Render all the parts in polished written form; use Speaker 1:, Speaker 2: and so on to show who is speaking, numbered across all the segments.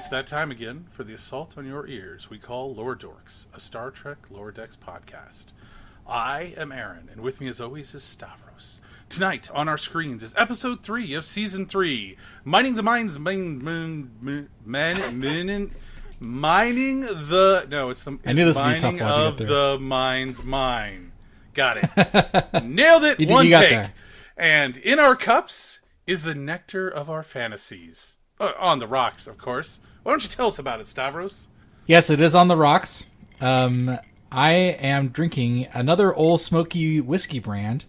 Speaker 1: It's that time again for the assault on your ears we call Lower Dorks, a Star Trek Lower Decks podcast. I am Aaron, and with me as always is Stavros. Tonight on our screens is episode 3 of season 3, Mining the Mines, mining the, no, it's the,
Speaker 2: I knew this would be a tough
Speaker 1: mining
Speaker 2: one to
Speaker 1: of
Speaker 2: get through.
Speaker 1: the Mines Mine. Got it. Nailed it,
Speaker 2: You
Speaker 1: one
Speaker 2: got
Speaker 1: take.
Speaker 2: there.
Speaker 1: And in our cups is the nectar of our fantasies. On the rocks, of course. Why don't you tell us about it, Stavros?
Speaker 2: Yes, it is on the rocks. I am drinking another Old Smoky whiskey brand.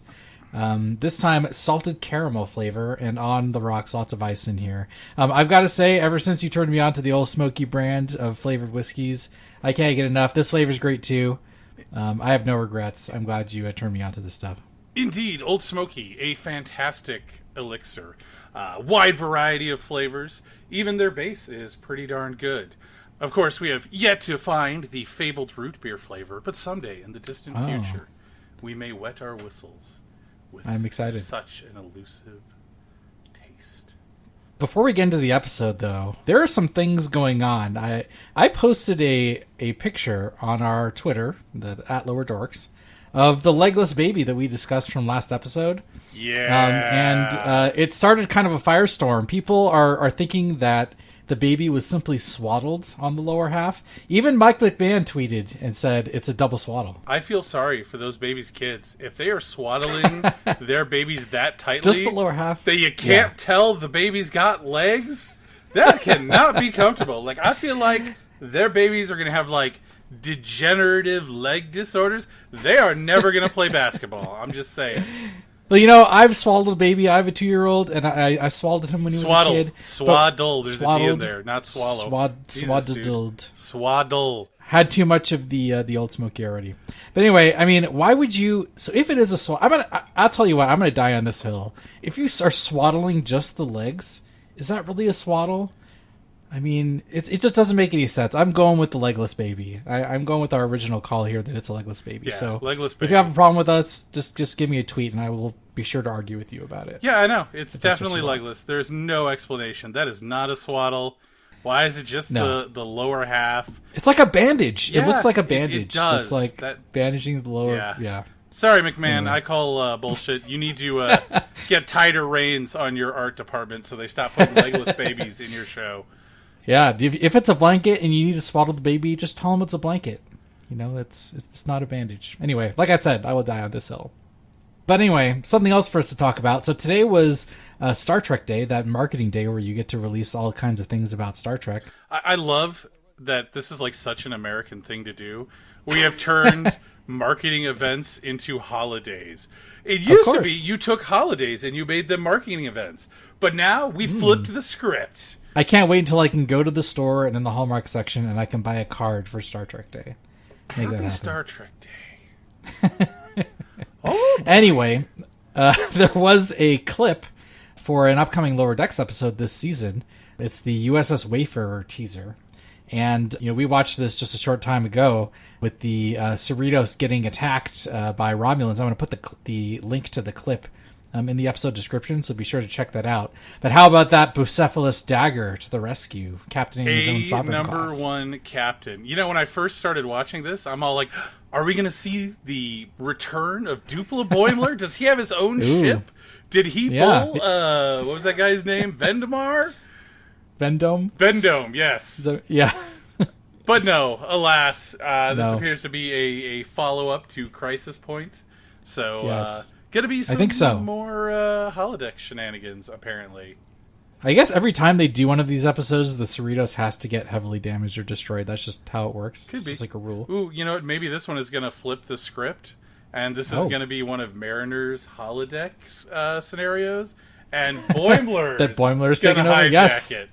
Speaker 2: This time salted caramel flavor, and on the rocks, lots of ice in here. I've got to say, ever since you turned me on to the Old Smoky brand of flavored whiskeys, I can't get enough. This flavor's great too. I have no regrets. I'm glad you turned me on to this stuff.
Speaker 1: Indeed, Old Smoky, a fantastic elixir. Wide variety of flavors. Even their base is pretty darn good. Of course, we have yet to find the fabled root beer flavor, but someday in the distant future, we may wet our whistles with
Speaker 2: I'm excited.
Speaker 1: Such an elusive taste.
Speaker 2: Before we get into the episode, though, there are some things going on. I posted a picture on our Twitter, at Lower Dorks, of the legless baby that we discussed from last episode.
Speaker 1: Yeah.
Speaker 2: And it started kind of a firestorm. People are thinking that the baby was simply swaddled on the lower half. Even Mike McMahon tweeted and said it's a double swaddle.
Speaker 1: I feel sorry for those babies' kids. If they are swaddling their babies that tightly,
Speaker 2: Just the lower half,
Speaker 1: that you can't tell the baby's got legs, that cannot be comfortable. Like, I feel like their babies are going to have, like, degenerative leg disorders. They are never going to play basketball. I'm just saying.
Speaker 2: Well, you know, I've swaddled a baby. I have a 2-year-old, and I swaddled him when he was a kid.
Speaker 1: Swaddle. There's
Speaker 2: swaddled,
Speaker 1: a D in there, not swallow.
Speaker 2: Swaddled.
Speaker 1: Swaddle.
Speaker 2: Had too much of the Old Smoky already. But anyway, I mean, why would you? So if it is a swaddle, I'll tell you what. I'm gonna die on this hill. If you are swaddling just the legs, is that really a swaddle? I mean, it just doesn't make any sense. I'm going with the legless baby. I'm going with our original call here that it's a legless baby.
Speaker 1: Yeah,
Speaker 2: so
Speaker 1: legless baby.
Speaker 2: If you have a problem with us, just give me a tweet and I will be sure to argue with you about it.
Speaker 1: Yeah, I know. It's definitely legless. There's no explanation. That is not a swaddle. Why is it just the lower half?
Speaker 2: It's like a bandage.
Speaker 1: Yeah,
Speaker 2: it looks like a bandage.
Speaker 1: It does.
Speaker 2: It's like bandaging the lower. Yeah.
Speaker 1: Sorry, McMahon. I call bullshit. You need to get tighter reins on your art department so they stop putting legless babies in your show.
Speaker 2: Yeah, if it's a blanket and you need to swaddle the baby, just tell them it's a blanket. You know, it's not a bandage. Anyway, like I said, I will die on this hill. But anyway, something else for us to talk about. So today was Star Trek Day, that marketing day where you get to release all kinds of things about Star Trek.
Speaker 1: I love that this is like such an American thing to do. We have turned marketing events into holidays. It used to be you took holidays and you made them marketing events. But now we flipped the script.
Speaker 2: I can't wait until I can go to the store and in the Hallmark section and I can buy a card for Star Trek Day. Make that happen.
Speaker 1: Star Trek Day.
Speaker 2: Anyway, there was a clip for an upcoming Lower Decks episode this season. It's the USS Wayfarer teaser. And, you know, we watched this just a short time ago with the Cerritos getting attacked by Romulans. I'm going to put the link to the clip in the episode description, so be sure to check that out. But how about that Bucephalus dagger to the rescue, captaining his own sovereign
Speaker 1: number
Speaker 2: class?
Speaker 1: one captain. You know, when I first started watching this, I'm all like, are we going to see the return of Dupla Boimler? Does he have his own ship? Did he pull, what was that guy's name? Vendemar?
Speaker 2: Vendome,
Speaker 1: yes.
Speaker 2: So, yeah.
Speaker 1: But no, alas, this appears to be a follow-up to Crisis Point. So,
Speaker 2: yes.
Speaker 1: Gonna be some
Speaker 2: more
Speaker 1: holodeck shenanigans, apparently.
Speaker 2: I guess every time they do one of these episodes, the Cerritos has to get heavily damaged or destroyed. That's just how it works.
Speaker 1: Could be.
Speaker 2: Just like a rule.
Speaker 1: Ooh, you know what? Maybe this one is going to flip the script, and this is going to be one of Mariner's holodeck scenarios, and Boimler
Speaker 2: that Boimler's taking over.
Speaker 1: Hijack
Speaker 2: Yes.
Speaker 1: it.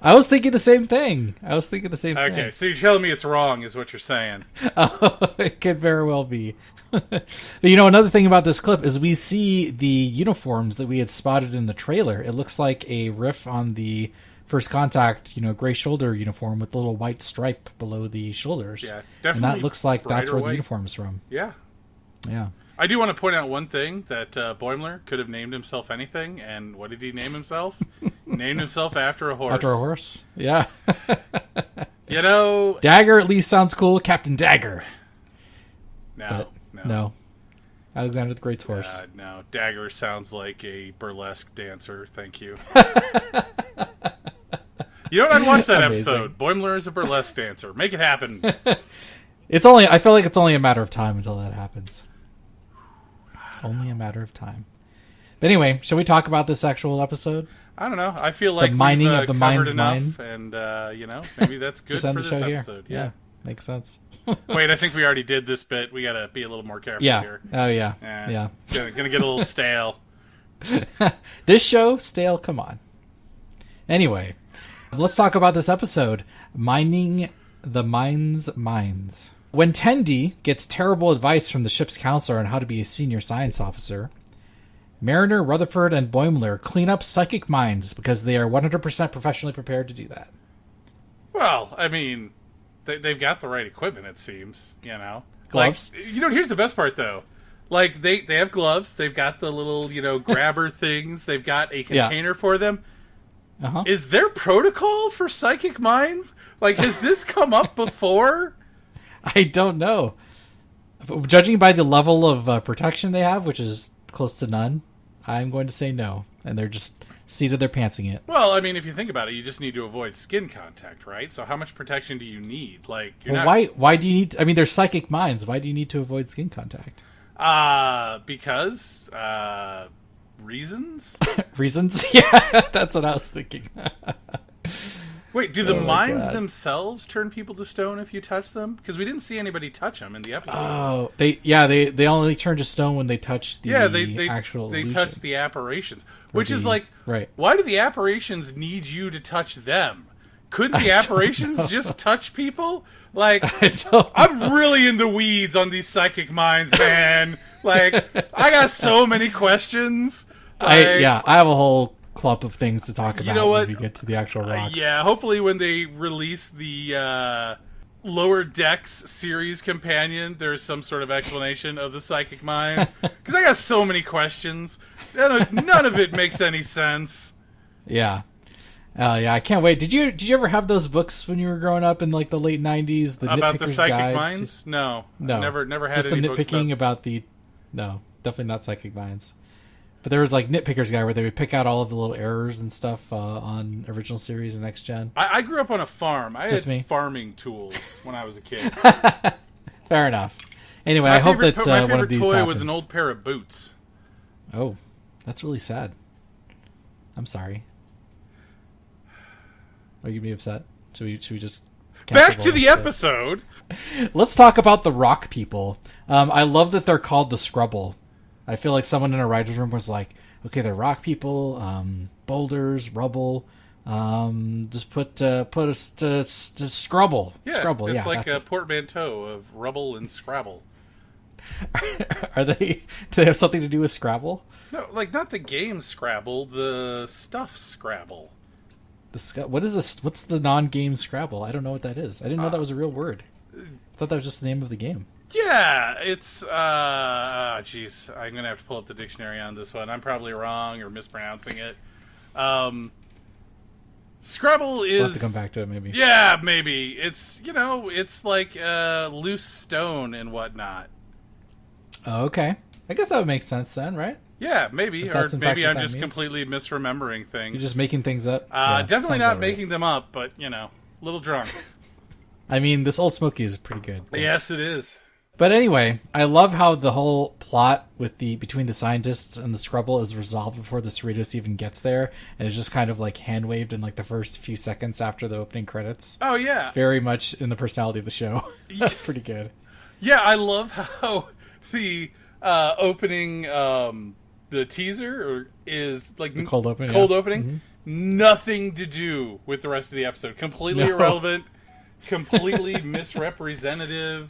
Speaker 2: I was thinking the same thing.
Speaker 1: Okay, so you're telling me it's wrong, is what you're saying.
Speaker 2: Oh, it could very well be. But, you know, another thing about this clip is we see the uniforms that we had spotted in the trailer. It looks like a riff on the First Contact, you know, gray shoulder uniform with a little white stripe below the shoulders.
Speaker 1: Yeah, definitely.
Speaker 2: And that looks like that's where
Speaker 1: white.
Speaker 2: the uniform's from.
Speaker 1: Yeah.
Speaker 2: Yeah.
Speaker 1: I do want to point out one thing, that Boimler could have named himself anything, and what did he name himself? Named himself after a horse.
Speaker 2: After a horse? Yeah.
Speaker 1: You know...
Speaker 2: Dagger at least sounds cool. Captain Dagger.
Speaker 1: No.
Speaker 2: Alexander the Great's horse.
Speaker 1: No. Dagger sounds like a burlesque dancer. Thank you. You know what? I'd watch that episode. Boimler is a burlesque dancer. Make it happen.
Speaker 2: I feel like it's only a matter of time until that happens. Only a matter of time. But anyway, shall we talk about this actual episode?
Speaker 1: I don't know. I feel like
Speaker 2: the mining
Speaker 1: we've
Speaker 2: of the
Speaker 1: covered
Speaker 2: mind's
Speaker 1: enough,
Speaker 2: mind.
Speaker 1: and maybe that's good
Speaker 2: Just
Speaker 1: for
Speaker 2: end the
Speaker 1: this
Speaker 2: show
Speaker 1: episode.
Speaker 2: Here. Yeah, makes sense.
Speaker 1: Wait, I think we already did this bit. We got to be a little more careful here.
Speaker 2: Oh yeah.
Speaker 1: Gonna get a little stale.
Speaker 2: This show stale. Come on. Anyway, let's talk about this episode. Mining the mind's minds. When Tendi gets terrible advice from the ship's counselor on how to be a senior science officer, Mariner, Rutherford, and Boimler clean up psychic minds because they are 100% professionally prepared to do that.
Speaker 1: Well, I mean, they've got the right equipment, it seems,
Speaker 2: Gloves?
Speaker 1: Here's the best part, though. Like, they have gloves. They've got the little, grabber things. They've got a container for them.
Speaker 2: Uh-huh.
Speaker 1: Is there protocol for psychic minds? Like, has this come up before?
Speaker 2: I don't know. Judging by the level of protection they have, which is close to none, I'm going to say no. And they're just seated there pantsing it.
Speaker 1: Well, I mean, if you think about it, you just need to avoid skin contact, right? So how much protection do you need? Like,
Speaker 2: why do you need... I mean, they're psychic minds. Why do you need to avoid skin contact?
Speaker 1: Because, reasons?
Speaker 2: Reasons? Yeah, that's what I was thinking.
Speaker 1: Wait, do the minds themselves turn people to stone if you touch them? Because we didn't see anybody touch them in the episode.
Speaker 2: Oh, they only turn to stone when they touch the actual illusion.
Speaker 1: They touch the apparitions. Which is like,
Speaker 2: right.
Speaker 1: Why do the apparitions need you to touch them? Couldn't the apparitions just touch people? Like, I'm really in the weeds on these psychic minds, man. Like, I got so many questions.
Speaker 2: I have a whole clump of things to talk about when we get to the actual rocks.
Speaker 1: Hopefully when they release the Lower Decks series companion, there's some sort of explanation of the psychic minds. Because I got so many questions. None of it makes any sense.
Speaker 2: Yeah. I can't wait. Did you ever have those books when you were growing up in like the late 90s?
Speaker 1: About the psychic minds? No. Never had
Speaker 2: just
Speaker 1: any
Speaker 2: the
Speaker 1: books
Speaker 2: nitpicking about the... No, definitely not psychic minds. But there was like Nitpicker's Guide where they would pick out all of the little errors and stuff on original series and next gen.
Speaker 1: I grew up on a farm. I
Speaker 2: Just
Speaker 1: had farming tools when I was a kid.
Speaker 2: Fair enough. Anyway, I hope that one of these
Speaker 1: my favorite toy
Speaker 2: happens.
Speaker 1: was an old pair of boots.
Speaker 2: Oh, that's really sad. I'm sorry. Are you gonna be upset? Should we just
Speaker 1: back to the episode?
Speaker 2: Let's talk about the rock people. I love that they're called the Scrubble. I feel like someone in a writer's room was like, okay, they're rock people, boulders, rubble. Just put us to Scrubble.
Speaker 1: Yeah,
Speaker 2: Scrubble,
Speaker 1: it's like a
Speaker 2: it.
Speaker 1: portmanteau of rubble and Scrabble.
Speaker 2: Are they? Do they have something to do with Scrabble?
Speaker 1: No, like not the game Scrabble, the stuff Scrabble.
Speaker 2: What is this? What's the non-game Scrabble? I don't know what that is. I didn't know that was a real word. I thought that was just the name of the game.
Speaker 1: Yeah, it's jeez, I'm gonna have to pull up the dictionary on this one. I'm probably wrong or mispronouncing it. Scrabble is.
Speaker 2: We'll have to come back to it, maybe.
Speaker 1: Yeah, maybe it's it's like loose stone and whatnot.
Speaker 2: Oh, okay, I guess that would make sense then, right?
Speaker 1: Yeah, maybe,
Speaker 2: If
Speaker 1: or
Speaker 2: that's in fact
Speaker 1: maybe
Speaker 2: what
Speaker 1: I'm
Speaker 2: that
Speaker 1: just
Speaker 2: means.
Speaker 1: completely misremembering things.
Speaker 2: You're just making things up.
Speaker 1: Definitely not making them up, but little drunk.
Speaker 2: I mean, this Old Smoky is pretty good.
Speaker 1: Yes, it is.
Speaker 2: But anyway, I love how the whole plot with between the scientists and the Scrubble is resolved before the Cerritos even gets there, and it's just kind of like hand waved in like the first few seconds after the opening credits.
Speaker 1: Oh yeah,
Speaker 2: very much in the personality of the show. Pretty good.
Speaker 1: Yeah, I love how the opening, the teaser is like
Speaker 2: the cold opening.
Speaker 1: Mm-hmm. Nothing to do with the rest of the episode. Completely irrelevant. Completely misrepresentative.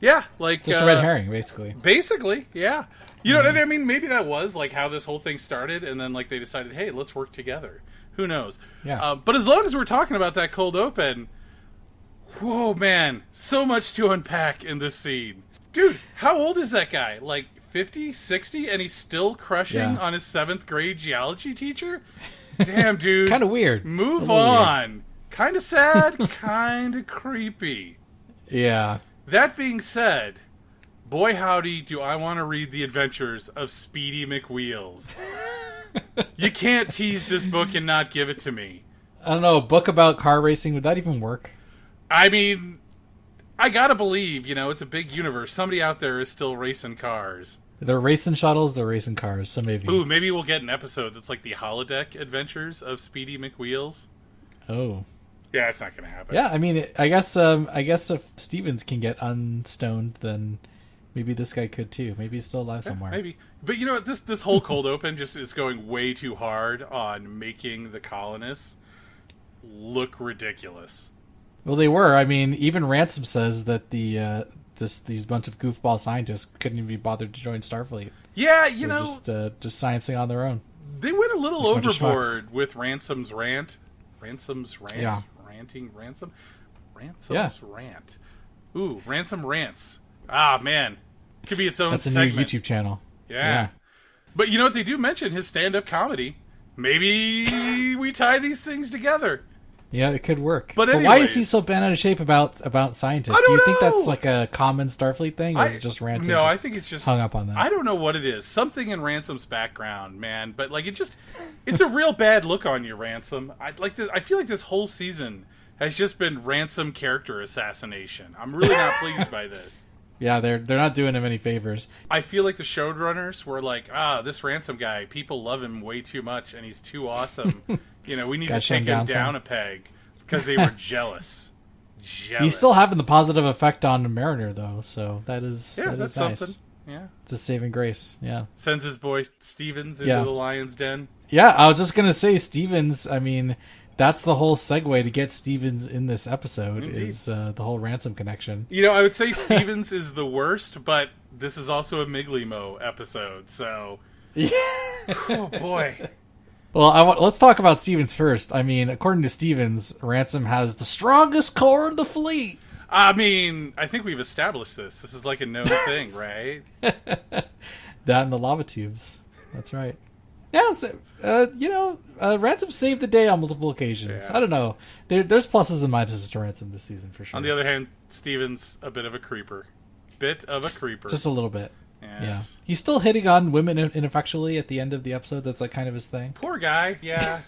Speaker 1: Yeah, like
Speaker 2: just a red herring, basically.
Speaker 1: Basically, yeah. You know, I mean, maybe that was like how this whole thing started, and then like they decided, hey, let's work together. Who knows?
Speaker 2: Yeah.
Speaker 1: But as long as we're talking about that cold open, whoa, man, so much to unpack in this scene, dude. How old is that guy? Like 50, 60, and he's still crushing
Speaker 2: Yeah.
Speaker 1: on his 7th grade geology teacher? Damn, dude.
Speaker 2: Kind of weird.
Speaker 1: Move on. Kind of sad, kind of creepy.
Speaker 2: Yeah.
Speaker 1: That being said, boy howdy do I want to read the adventures of Speedy McWheels. You can't tease this book and not give it to me.
Speaker 2: I don't know, a book about car racing, would that even work?
Speaker 1: I mean, I gotta believe, it's a big universe. Somebody out there is still racing cars.
Speaker 2: They're racing shuttles, they're racing cars, so maybe.
Speaker 1: Ooh, maybe we'll get an episode that's like the holodeck adventures of Speedy McWheels.
Speaker 2: Oh.
Speaker 1: Yeah, it's not gonna happen.
Speaker 2: Yeah, I mean, I guess if Stevens can get unstoned, then maybe this guy could too. Maybe he's still alive somewhere.
Speaker 1: Maybe. But you know what? This whole cold open just is going way too hard on making the colonists look ridiculous.
Speaker 2: Well, they were. I mean, even Ransom says that these bunch of goofball scientists couldn't even be bothered to join Starfleet.
Speaker 1: Yeah,
Speaker 2: They're just sciencing on their own.
Speaker 1: They went a little
Speaker 2: Like a bunch of
Speaker 1: overboard with Ransom's rant. Ransom's rant?
Speaker 2: Yeah.
Speaker 1: Ranting Ransom? Ransom's
Speaker 2: Yeah.
Speaker 1: rant. Ooh, Ransom rants. Ah, man. Could be its own
Speaker 2: That's a
Speaker 1: segment.
Speaker 2: new YouTube channel.
Speaker 1: Yeah. But you know what? They do mention his stand-up comedy. Maybe we tie these things together.
Speaker 2: Yeah, it could work.
Speaker 1: But
Speaker 2: why
Speaker 1: anyways.
Speaker 2: is he so bent out of shape about scientists?
Speaker 1: I
Speaker 2: Do you
Speaker 1: don't
Speaker 2: think
Speaker 1: know.
Speaker 2: that's like a common Starfleet thing, or is it just Ransom?
Speaker 1: No,
Speaker 2: just
Speaker 1: I think it's just
Speaker 2: hung up on that.
Speaker 1: I don't know what it is. Something in Ransom's background, man. But like, it's a real bad look on you, Ransom. I feel like this whole season has just been Ransom character assassination. I'm really not pleased by this.
Speaker 2: Yeah, they're not doing him any favors.
Speaker 1: I feel like the showrunners were like, this Ransom guy, people love him way too much, and he's too awesome. We need to
Speaker 2: Gotta
Speaker 1: take
Speaker 2: shut him
Speaker 1: him
Speaker 2: down
Speaker 1: down
Speaker 2: some.
Speaker 1: a peg because they were jealous.
Speaker 2: He's still having the positive effect on Mariner, though, so that's
Speaker 1: that's
Speaker 2: nice.
Speaker 1: something. Yeah,
Speaker 2: It's a saving grace. Yeah.
Speaker 1: sends his boy Stevens into the lion's den.
Speaker 2: Yeah, I was just gonna say Stevens. I mean, that's the whole segue to get Stevens in this episode.
Speaker 1: Indeed.
Speaker 2: Is the whole Ransom connection.
Speaker 1: I would say Stevens is the worst, but this is also a Migleemo episode, so...
Speaker 2: Yeah.
Speaker 1: Oh, boy.
Speaker 2: Well, let's talk about Stevens first. I mean, according to Stevens, Ransom has the strongest core in the fleet.
Speaker 1: I mean, I think we've established this. This is like a known thing, right?
Speaker 2: That and the lava tubes. That's right. Yeah, so, Ransom saved the day on multiple occasions.
Speaker 1: Yeah.
Speaker 2: I don't know. There's pluses and minuses to Ransom this season, for sure.
Speaker 1: On the other hand, Stevens, a bit of a creeper.
Speaker 2: Just a little bit.
Speaker 1: Yes.
Speaker 2: Yeah. He's still hitting on women ineffectually at the end of the episode. That's like kind of his thing.
Speaker 1: Poor guy, yeah.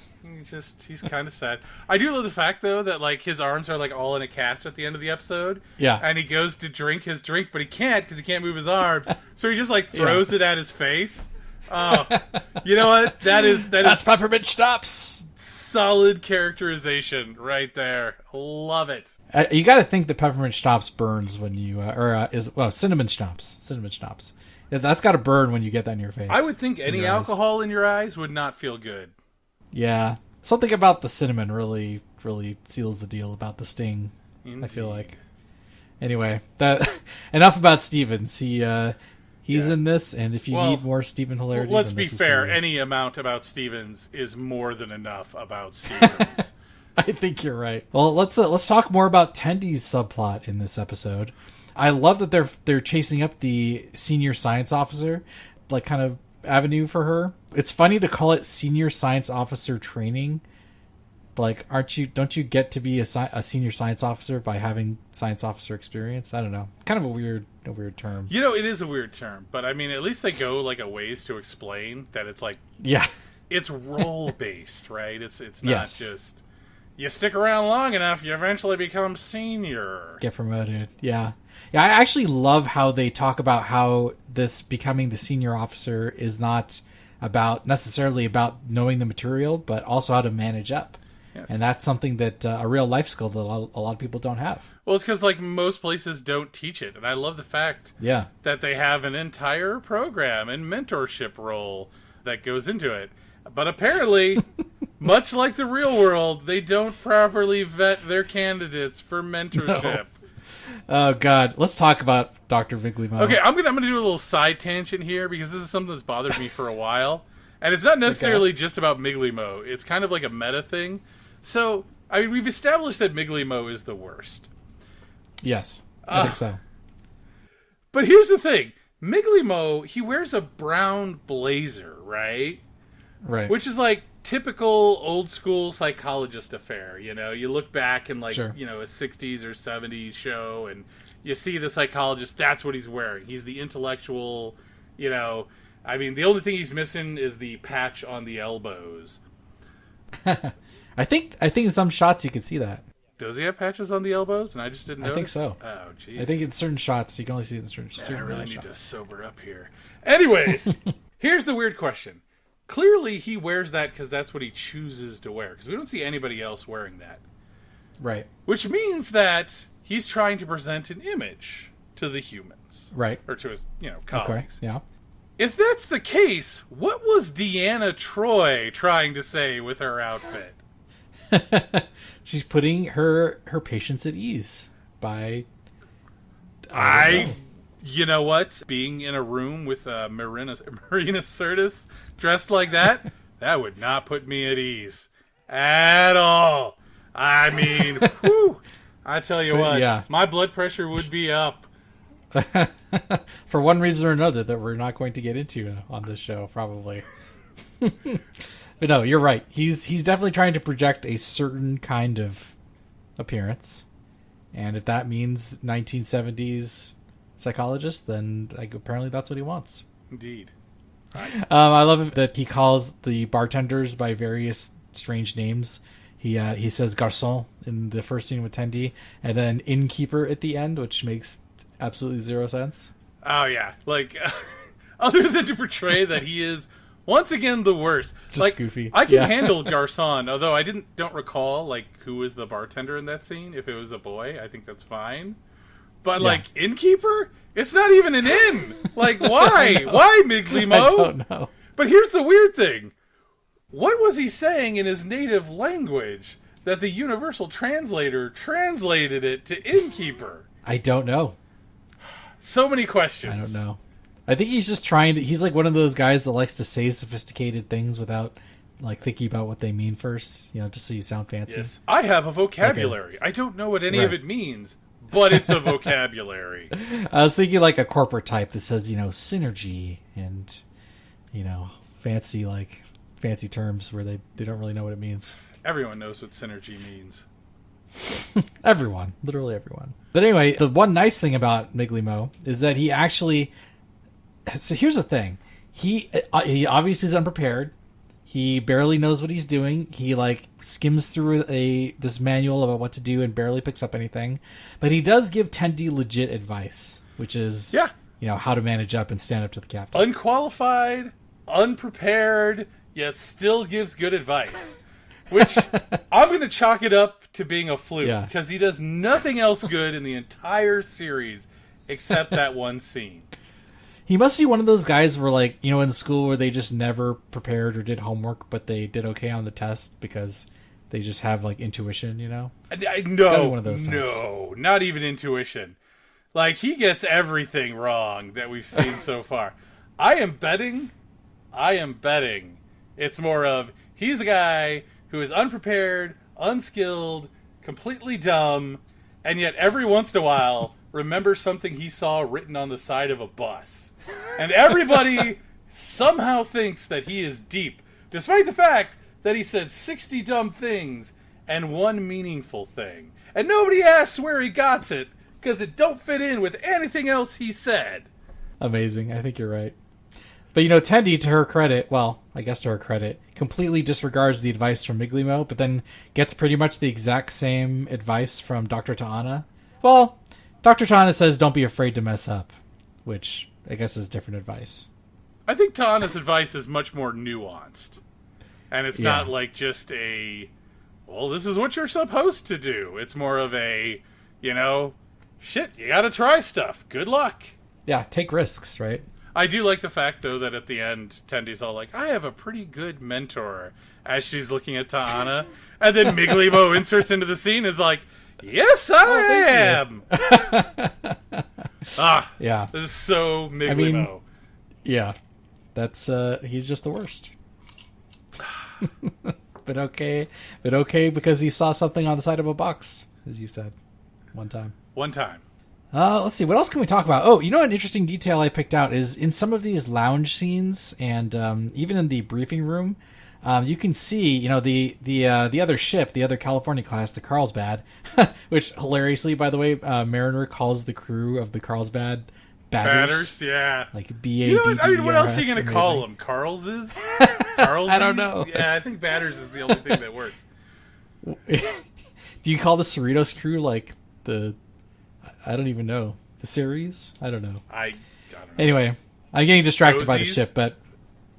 Speaker 1: He's kind of sad. I do love the fact, though, that like his arms are like all in a cast at the end of the episode.
Speaker 2: Yeah.
Speaker 1: And he goes to drink his drink, but he can't because he can't move his arms. So he just like throws it at his face. Oh, you know what? That's
Speaker 2: peppermint schnapps.
Speaker 1: Solid characterization right there. Love it.
Speaker 2: You got to think that peppermint schnapps burns when you, cinnamon schnapps. Cinnamon schnapps. Yeah, that's got to burn when you get that in your face.
Speaker 1: I would think any alcohol in your eyes would not feel good.
Speaker 2: Yeah, something about the cinnamon really, really seals the deal about the sting.
Speaker 1: Indeed.
Speaker 2: I feel like. Anyway, that enough about Stevens. He's in this, and if you need more Steven hilarity,
Speaker 1: let's
Speaker 2: then
Speaker 1: be
Speaker 2: this is
Speaker 1: fair.
Speaker 2: for you.
Speaker 1: Any amount about Stevens is more than enough about Stevens.
Speaker 2: I think you're right. Well, let's talk more about Tendi's subplot in this episode. I love that they're chasing up the senior science officer, like kind of avenue for her. It's funny to call it senior science officer training. Like, don't you get to be a senior science officer by having science officer experience? I don't know. Kind of a weird term.
Speaker 1: It is a weird term, but I mean, at least they go like a ways to explain that it's like, it's role based, right? It's not just you stick around long enough, you eventually become senior.
Speaker 2: Get promoted. Yeah. I actually love how they talk about how this becoming the senior officer is not necessarily about knowing the material, but also how to manage up. Yes. And that's something that a real life skill that a lot of people don't have.
Speaker 1: Well, it's because like most places don't teach it, and I love the fact that they have an entire program and mentorship role that goes into it. But apparently, much like the real world, they don't properly vet their candidates for mentorship.
Speaker 2: No. Oh God, let's talk about Dr. Migleemo.
Speaker 1: Okay, I'm gonna do a little side tangent here because this is something that's bothered me for a while, and it's not necessarily just about Migleemo. It's kind of like a meta thing. So, I mean, we've established that Migleemo is the worst.
Speaker 2: Yes, I think so.
Speaker 1: But here's the thing. Migleemo, he wears a brown blazer, right?
Speaker 2: Right.
Speaker 1: Which is like typical old school psychologist affair. You know, you look back in like,
Speaker 2: Sure.
Speaker 1: you know, a 60s or 70s show and you see the psychologist, that's what he's wearing. He's the intellectual, you know, I mean, the only thing he's missing is the patch on the elbows.
Speaker 2: I think in some shots you can see that.
Speaker 1: Does he have patches on the elbows? And I just didn't notice?
Speaker 2: I think so.
Speaker 1: Oh, jeez.
Speaker 2: I think in certain shots you can only see it in certain
Speaker 1: I really need
Speaker 2: shots.
Speaker 1: to sober up here. Anyways, here's the weird question. Clearly he wears that because that's what he chooses to wear. Because we don't see anybody else wearing that.
Speaker 2: Right.
Speaker 1: Which means that he's trying to present an image to the humans.
Speaker 2: Right.
Speaker 1: Or to his, you know, colleagues.
Speaker 2: Okay. Yeah.
Speaker 1: If that's the case, what was Deanna Troi trying to say with her outfit?
Speaker 2: She's putting her patients at ease by...
Speaker 1: You know what? Being in a room with Marina Cerritos dressed like that, that would not put me at ease. At all. I mean, whew, I tell you what,
Speaker 2: yeah.
Speaker 1: My blood pressure would be up.
Speaker 2: For one reason or another that we're not going to get into on this show, probably. But no, you're right. He's definitely trying to project a certain kind of appearance. And if that means 1970s psychologist, then apparently that's what he wants.
Speaker 1: Indeed.
Speaker 2: I love that he calls the bartenders by various strange names. He says garçon in the first scene with Tendi, and then innkeeper at the end, which makes absolutely zero sense.
Speaker 1: Oh, yeah. Like, other than to portray that he is, once again, the worst.
Speaker 2: Just
Speaker 1: like,
Speaker 2: goofy.
Speaker 1: I can
Speaker 2: Yeah.
Speaker 1: handle garçon, although I don't recall, like, who was the bartender in that scene. If it was a boy, I think that's fine. But,
Speaker 2: Yeah.
Speaker 1: like, innkeeper? It's not even an inn! Like, why? Why, Migleemo?
Speaker 2: I don't know.
Speaker 1: But here's the weird thing. What was he saying in his native language that the universal translator translated it to innkeeper?
Speaker 2: I don't know.
Speaker 1: So many questions.
Speaker 2: I don't know. I think he's just he's like one of those guys that likes to say sophisticated things without like thinking about what they mean first, you know, just so you sound fancy.
Speaker 1: Yes. I have a vocabulary. Okay. I don't know what any of it means, but it's a vocabulary.
Speaker 2: I was thinking like a corporate type that says, you know, synergy and, you know, fancy terms where they don't really know what it means.
Speaker 1: Everyone knows what synergy means.
Speaker 2: Everyone. Literally everyone. But anyway, the one nice thing about Migleemo is that he actually... So here's the thing. He obviously is unprepared. He barely knows what he's doing. He like skims through this manual about what to do and barely picks up anything. But he does give Tendi legit advice, which is, you know, how to manage up and stand up to the captain.
Speaker 1: Unqualified, unprepared, yet still gives good advice. Which I'm going to chalk it up to being a fluke, because he does nothing else good in the entire series except that one scene.
Speaker 2: He must be one of those guys where, like, you know, in school where they just never prepared or did homework, but they did okay on the test because they just have, like, intuition, you know?
Speaker 1: No,
Speaker 2: one of those
Speaker 1: no, not even intuition. Like, he gets everything wrong that we've seen so far. I am betting it's more of, he's the guy who is unprepared, unskilled, completely dumb, and yet every once in a while remembers something he saw written on the side of a bus. And everybody somehow thinks that he is deep, despite the fact that he said 60 dumb things and one meaningful thing. And nobody asks where he got it, because it don't fit in with anything else he said.
Speaker 2: Amazing. I think you're right. But, you know, Tendi, to her credit, well, I guess to her credit, completely disregards the advice from Migleemo, but then gets pretty much the exact same advice from Dr. Ta'ana. Well, Dr. Ta'ana says don't be afraid to mess up, which I guess is different advice.
Speaker 1: I think Ta'ana's advice is much more nuanced. And it's not like just well, this is what you're supposed to do. It's more of you gotta try stuff. Good luck.
Speaker 2: Yeah, take risks, right?
Speaker 1: I do like the fact, though, that at the end, Tendi's all like, I have a pretty good mentor, as she's looking at Ta'ana. And then Migleemo inserts into the scene is like, yes, I am!
Speaker 2: Yeah.
Speaker 1: This is so Migleemo.
Speaker 2: I mean, yeah. That's, he's just the worst. But okay because he saw something on the side of a box, as you said. One time. Let's see. What else can we talk about? Oh, an interesting detail I picked out is in some of these lounge scenes and even in the briefing room, you can see, the other ship, the other California class, the Carlsbad, which hilariously, by the way, Mariner calls the crew of the Carlsbad batters.
Speaker 1: Yeah.
Speaker 2: Like B-A-D-D-E-R-S.
Speaker 1: What else are you going to call them? Carlses?
Speaker 2: I don't know.
Speaker 1: Yeah, I think batters is the only thing that works.
Speaker 2: Do you call the Cerritos crew like I don't even know. The series? I don't know.
Speaker 1: I don't know.
Speaker 2: Anyway, I'm getting distracted by the ship, but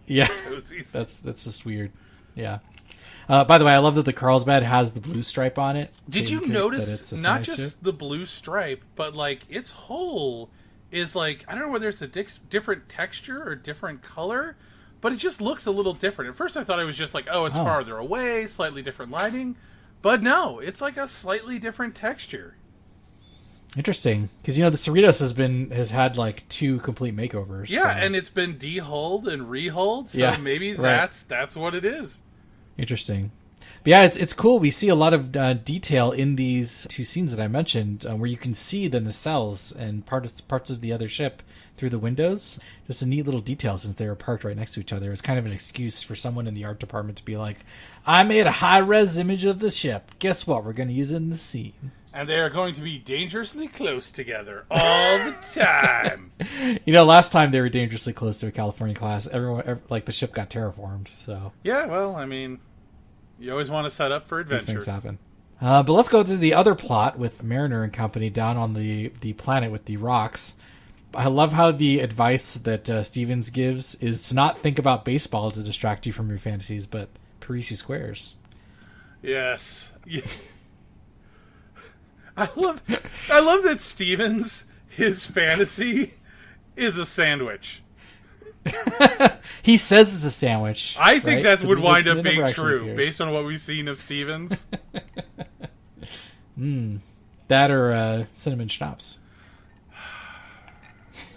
Speaker 2: yeah, that's just weird. Yeah. By the way, I love that the Carlsbad has the blue stripe on it.
Speaker 1: Did you notice not just the blue stripe, but like its hull is like, I don't know whether it's a different texture or different color, but it just looks a little different. At first I thought it was just like, it's farther away, slightly different lighting. But no, it's like a slightly different texture.
Speaker 2: Interesting, because the Cerritos has had like 2 complete makeovers.
Speaker 1: Yeah, and it's been dehulled and rehulled, so maybe that's what it is.
Speaker 2: Interesting, but yeah, it's cool. We see a lot of detail in these 2 scenes that I mentioned, where you can see the nacelles and parts of the other ship through the windows. Just a neat little detail since they were parked right next to each other. It's kind of an excuse for someone in the art department to be like, "I made a high-res image of the ship. Guess what? We're going to use it in the scene."
Speaker 1: And they are going to be dangerously close together all the time.
Speaker 2: Last time they were dangerously close to a California class, everyone, like, the ship got terraformed, so...
Speaker 1: Yeah, well, I mean, you always want to set up for adventure.
Speaker 2: These things happen. But let's go to the other plot with Mariner and company down on the planet with the rocks. I love how the advice that Stevens gives is to not think about baseball to distract you from your fantasies, but Parisi squares.
Speaker 1: Yes. Yeah. I love that Stevens, his fantasy is a sandwich.
Speaker 2: He says it's a sandwich.
Speaker 1: I think that would wind up being true based on what we've seen of Stevens.
Speaker 2: That or cinnamon schnapps.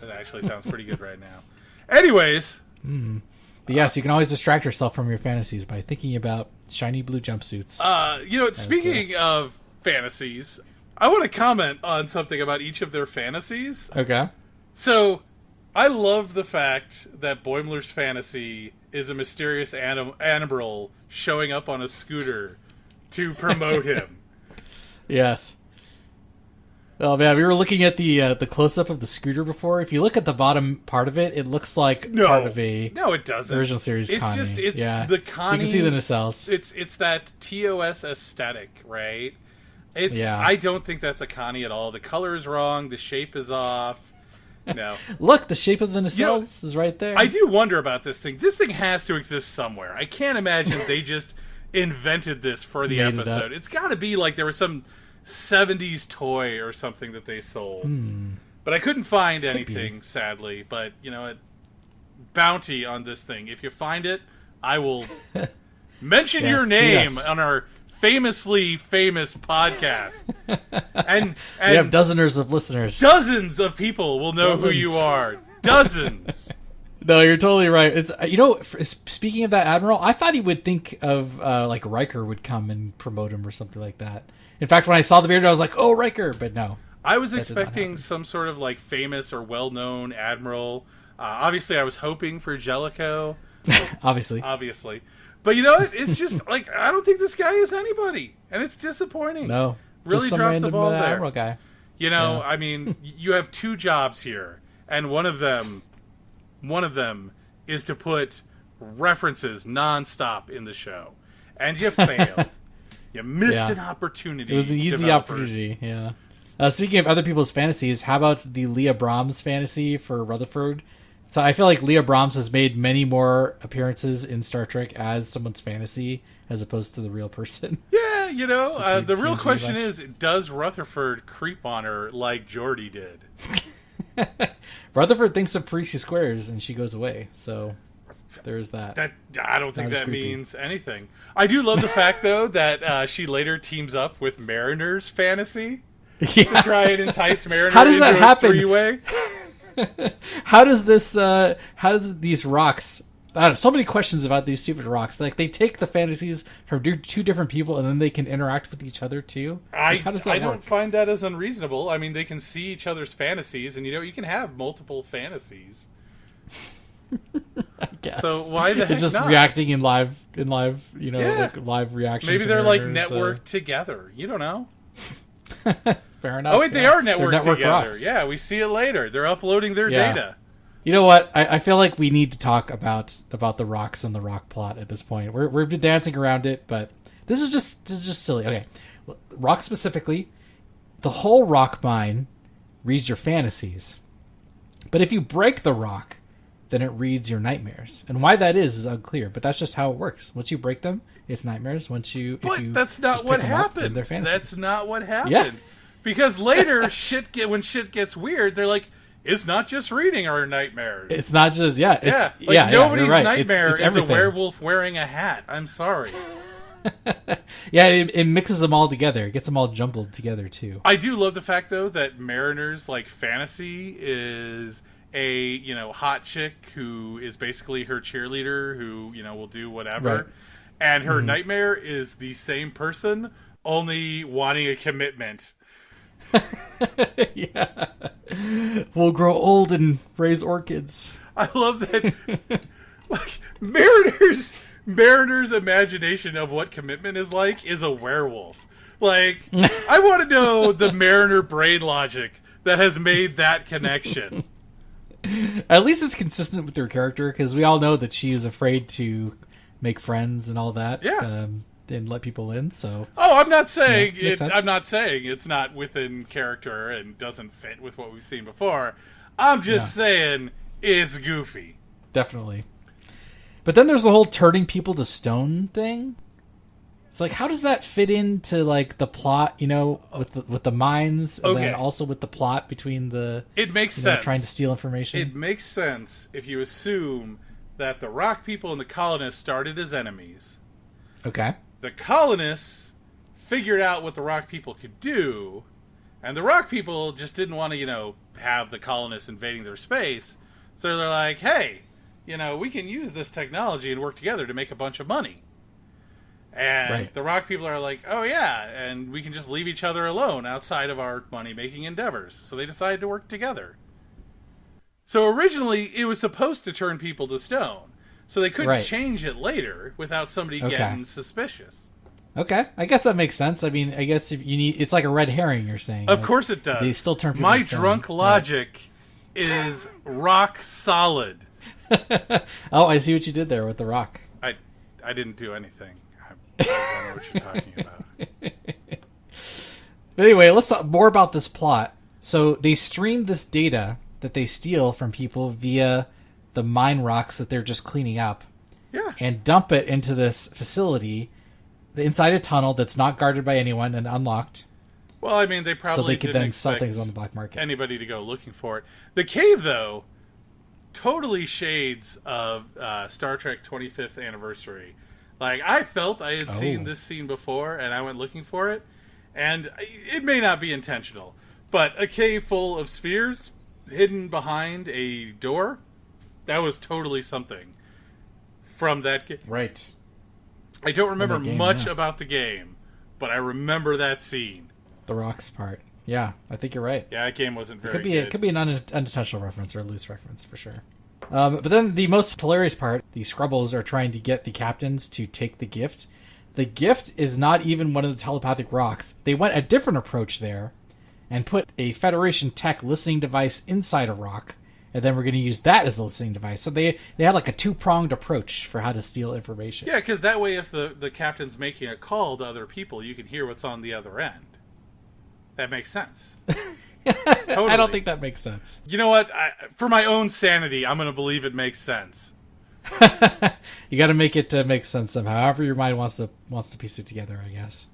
Speaker 1: That actually sounds pretty good right now. Anyways.
Speaker 2: But yes, you can always distract yourself from your fantasies by thinking about shiny blue jumpsuits.
Speaker 1: Speaking of fantasies, I want to comment on something about each of their fantasies.
Speaker 2: Okay.
Speaker 1: So, I love the fact that Boimler's fantasy is a mysterious animal showing up on a scooter to promote him.
Speaker 2: Yes. Oh man, we were looking at the close-up of the scooter before. If you look at the bottom part of it, it looks like part of a
Speaker 1: it doesn't.
Speaker 2: Original series Connie.
Speaker 1: It's the Connie.
Speaker 2: You can see the nacelles.
Speaker 1: It's that TOS aesthetic, right? I don't think that's a Connie at all. The color is wrong. The shape is off. No.
Speaker 2: Look, the shape of the nacelles is right there.
Speaker 1: I do wonder about this thing. This thing has to exist somewhere. I can't imagine they just invented this for the episode. It's got to be like there was some 70s toy or something that they sold. But I couldn't find anything, sadly. But, bounty on this thing. If you find it, I will mention your name on our famously famous podcast. And
Speaker 2: we have dozeners of listeners.
Speaker 1: Dozens of people will know who you are. Dozens.
Speaker 2: No, you're totally right. It's speaking of that admiral, I thought he would think of like Riker would come and promote him or something like that. In fact, when I saw the beard, I was like, "Oh, Riker!" But no,
Speaker 1: I was expecting some sort of like famous or well-known admiral. Obviously, I was hoping for Jellicoe.
Speaker 2: Obviously,
Speaker 1: but you know what? It's just like I don't think this guy is anybody, and it's disappointing.
Speaker 2: No,
Speaker 1: really
Speaker 2: just some
Speaker 1: dropped the ball there.
Speaker 2: Admiral guy.
Speaker 1: I mean, you have 2 jobs here, and one of them is to put references nonstop in the show, and you failed. You missed an opportunity.
Speaker 2: It was an easy opportunity. Yeah. Speaking of other people's fantasies, how about the Leah Brahms fantasy for Rutherford? So I feel like Leah Brahms has made many more appearances in Star Trek as someone's fantasy as opposed to the real person.
Speaker 1: Yeah, the real question is, does Rutherford creep on her like Geordi did?
Speaker 2: Rutherford thinks of Parisi squares and she goes away, so there's that.
Speaker 1: I don't think that means anything. I do love the fact, though, that she later teams up with Mariner's fantasy to try and entice Mariner into a 3-way.
Speaker 2: How does these rocks I don't know, so many questions about these stupid rocks. Like, they take the fantasies from two different people, and then they can interact with each other too. Like, how does that work?
Speaker 1: I don't find that as unreasonable. I mean, they can see each other's fantasies, and you can have multiple fantasies.
Speaker 2: I guess.
Speaker 1: So why the heck
Speaker 2: it's just
Speaker 1: not?
Speaker 2: reacting in live, like live reaction.
Speaker 1: Maybe
Speaker 2: to
Speaker 1: they're like
Speaker 2: mariners,
Speaker 1: networked together. You don't know.
Speaker 2: Fair enough.
Speaker 1: Oh wait, they are networked together.
Speaker 2: Rocks.
Speaker 1: Yeah, we see it later. They're uploading their data.
Speaker 2: You know what? I feel like we need to talk about the rocks and the rock plot at this point. We've been dancing around it, but this is just silly. Okay, rock specifically, the whole rock mine reads your fantasies, but if you break the rock, then it reads your nightmares. And why that is unclear, but that's just how it works. Once you break them, it's nightmares.
Speaker 1: That's not what happened. That's not what happened. Yeah. Because later, when shit gets weird, they're like, it's not just reading our nightmares.
Speaker 2: It's not just
Speaker 1: nobody's
Speaker 2: right.
Speaker 1: nightmare
Speaker 2: it's
Speaker 1: is a werewolf wearing a hat. I'm sorry.
Speaker 2: Yeah, it mixes them all together. It gets them all jumbled together too.
Speaker 1: I do love the fact though that Mariner's like fantasy is a hot chick who is basically her cheerleader who will do whatever, right. And her nightmare is the same person only wanting a commitment.
Speaker 2: Yeah, we'll grow old and raise orchids.
Speaker 1: I love that. Like Mariner's imagination of what commitment is like is a werewolf. Like, I want to know the Mariner brain logic that has made that connection.
Speaker 2: At least it's consistent with her character, because we all know that she is afraid to make friends and all that.
Speaker 1: Yeah.
Speaker 2: And let people in. So.
Speaker 1: Oh, I'm not saying I'm not saying it's not within character and doesn't fit with what we've seen before. I'm just saying it's goofy.
Speaker 2: Definitely. But then there's the whole turning people to stone thing. It's like, how does that fit into like the plot? With the mines, and then also with the plot between the.
Speaker 1: It makes sense.
Speaker 2: Trying to steal information.
Speaker 1: It makes sense if you assume that the rock people and the colonists started as enemies.
Speaker 2: Okay.
Speaker 1: The colonists figured out what the rock people could do, and the rock people just didn't want to, have the colonists invading their space. So they're like, hey, we can use this technology and work together to make a bunch of money. And the rock people are like, oh yeah, and we can just leave each other alone outside of our money-making endeavors. So they decided to work together. So originally, it was supposed to turn people to stone. So they couldn't change it later without somebody getting suspicious.
Speaker 2: Okay, I guess that makes sense. I mean, I guess if you need, it's like a red herring. You're saying,
Speaker 1: of course it does.
Speaker 2: They still turn people
Speaker 1: My
Speaker 2: to stone.
Speaker 1: drunk logic is rock solid.
Speaker 2: Oh, I see what you did there with the rock.
Speaker 1: I didn't do anything. I don't know what you're talking about.
Speaker 2: But anyway, let's talk more about this plot. So they stream this data that they steal from people via the mine rocks that they're just cleaning up, and dump it into this facility inside a tunnel that's not guarded by anyone and unlocked.
Speaker 1: Well, I mean, they probably
Speaker 2: so they could
Speaker 1: didn't
Speaker 2: then sell
Speaker 1: expect
Speaker 2: things on the black market.
Speaker 1: Anybody to go looking for it. The cave, though, totally shades of Star Trek 25th Anniversary. Like, I felt I had seen this scene before, and I went looking for it, and it may not be intentional, but a cave full of spheres hidden behind a door. That was totally something from that game.
Speaker 2: Right.
Speaker 1: I don't remember much about the game, but I remember that scene.
Speaker 2: The rocks part. Yeah, I think you're right.
Speaker 1: Yeah, that game wasn't very good.
Speaker 2: It could be an unintentional reference or a loose reference, for sure. But then the most hilarious part, the Scrubbles are trying to get the captains to take the gift. The gift is not even one of the telepathic rocks. They went a different approach there and put a Federation tech listening device inside a rock, and then we're going to use that as a listening device. So they had like a two-pronged approach for how to steal information.
Speaker 1: Yeah, because that way if the captain's making a call to other people, you can hear what's on the other end. That makes sense. Totally.
Speaker 2: I don't think that makes sense.
Speaker 1: You know what? For my own sanity, I'm going to believe it makes sense.
Speaker 2: You got to make it make sense somehow. However your mind wants to piece it together, I guess.